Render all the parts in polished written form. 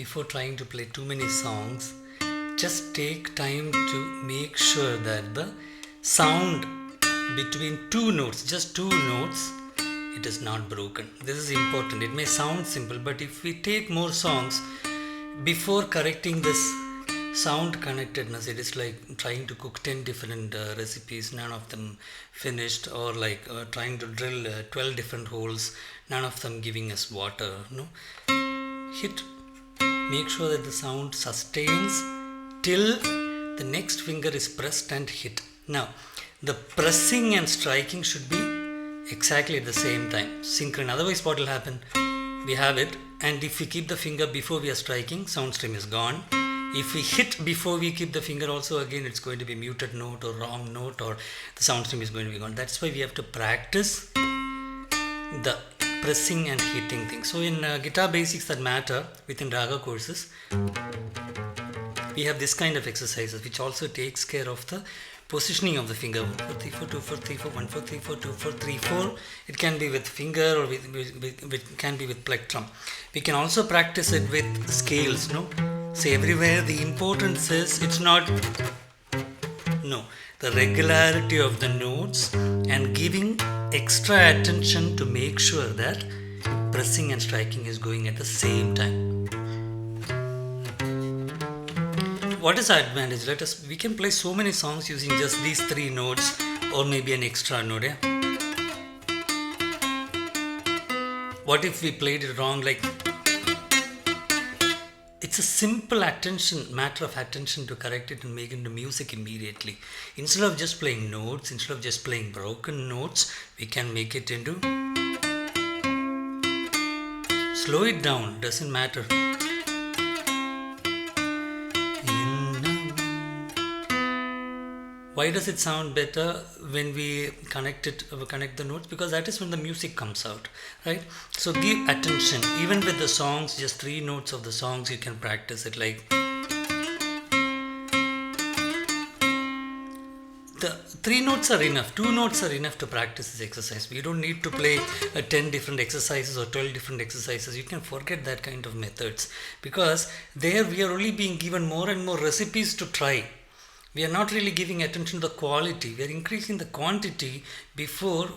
before trying to play too many songs, just take time to make sure that the sound between two notes, just two notes, it is not broken. This is important. It may sound simple, but if we take more songs before correcting this sound connectedness, it is like trying to cook 10 different recipes, none of them finished, or like trying to drill 12 different holes, none of them giving us water. No, hit, make sure that the sound sustains till the next finger is pressed and hit. Now the pressing and striking should be exactly at the same time, synchronous. Otherwise what will happen, we have it, and if we keep the finger before we are striking, sound stream is gone. If we hit before we keep the finger also, again it's going to be muted note or wrong note, or the sound stream is going to be gone. That's why we have to practice the pressing and hitting thing. So in guitar basics that matter within raga courses, we have this kind of exercises which also takes care of the positioning of the finger. 1 4 3 4 2 4 3 4 1 4 3 4 2 4 3 4. It can be with finger or with can be with plectrum. We can also practice it with scales. No, so everywhere the importance is it's not the regularity of the notes and giving extra attention to make sure that pressing and striking is going at the same time. What is our advantage? We can play so many songs using just these three notes or maybe an extra note. Yeah? What if we played it wrong? Like, it's a simple matter of attention to correct it and make it into music immediately. Instead of just playing notes, instead of just playing broken notes, we can make it into, slow it down, doesn't matter. Why does it sound better when we connect the notes? Because that is when the music comes out, right? So give attention. Even with the songs, just three notes of the songs, you can practice it. Like the three notes are enough. 2 notes are enough to practice this exercise. We don't need to play 10 different exercises or 12 different exercises. You can forget that kind of methods, because there we are only being given more and more recipes to try. We are not really giving attention to the quality. We are increasing the quantity before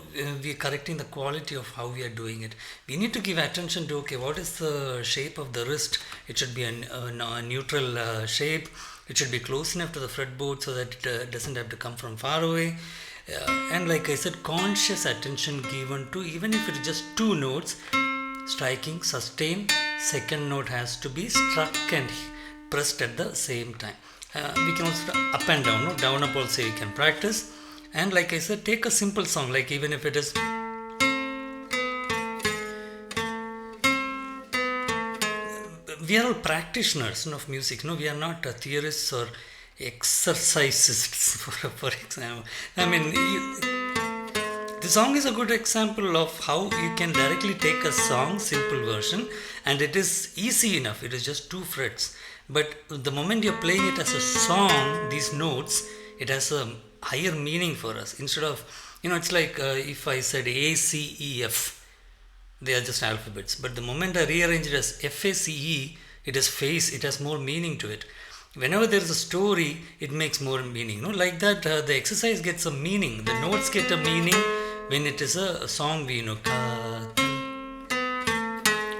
we are correcting the quality of how we are doing it. We need to give attention to, okay, what is the shape of the wrist? It should be a neutral shape. It should be close enough to the fretboard so that it doesn't have to come from far away. And like I said, conscious attention given to, even if it is just 2 notes, striking, sustain, second note has to be struck and pressed at the same time. We can also up and down, no? Down up also you can practice. And like I said, take a simple song, like even if it is we are all practitioners of music, no? We are not theorists or exercises for example. I mean, the song is a good example of how you can directly take a song, simple version, and it is easy enough. It is just 2 frets. But the moment you're playing it as a song, these notes, it has a higher meaning for us. Instead of, it's like if I said A, C, E, F, they are just alphabets. But the moment I rearrange it as F, A, C, E, it is face, it has more meaning to it. Whenever there is a story, it makes more meaning. Like that, the exercise gets a meaning. The notes get a meaning when it is a song, we know.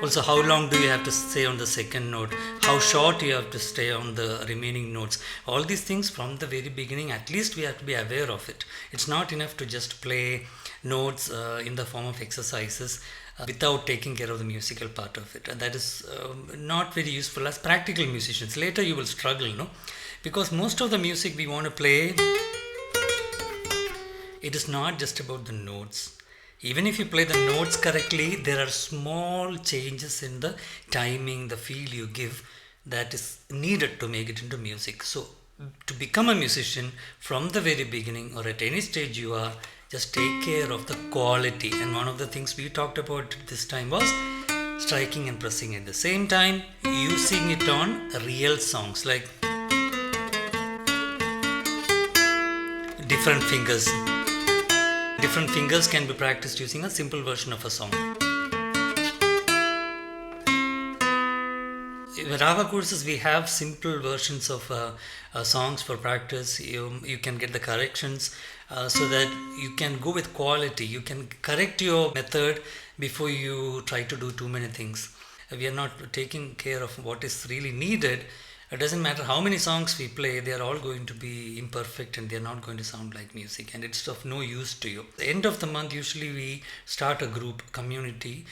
Also, how long do you have to stay on the second note? How short you have to stay on the remaining notes? All these things from the very beginning, at least we have to be aware of it. It's not enough to just play notes in the form of exercises without taking care of the musical part of it. And that is not very useful as practical musicians. Later you will struggle, no? Because most of the music we want to play, it is not just about the notes. Even if you play the notes correctly, there are small changes in the timing, the feel you give, that is needed to make it into music. So to become a musician from the very beginning or at any stage you are, just take care of the quality. And one of the things we talked about this time was striking and pressing at the same time, using it on real songs, like different fingers. Different fingers can be practiced using a simple version of a song. In Raga courses, we have simple versions of songs for practice. You can get the corrections so that you can go with quality. You can correct your method before you try to do too many things. We are not taking care of what is really needed. It doesn't matter how many songs we play, they are all going to be imperfect and they are not going to sound like music, and it's of no use to you. At the end of the month, usually we start a group, community,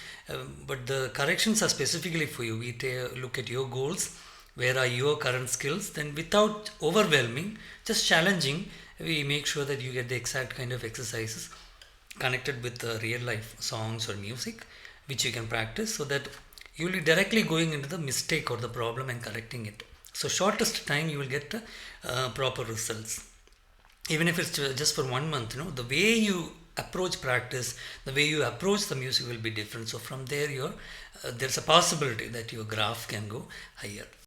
but the corrections are specifically for you. We look at your goals, where are your current skills, then without overwhelming, just challenging, we make sure that you get the exact kind of exercises connected with the real life songs or music which you can practice, so that you will be directly going into the mistake or the problem and correcting it. So shortest time you will get proper results. Even if it's just for 1 month, the way you approach practice, the way you approach the music will be different. So from there, there's a possibility that your graph can go higher.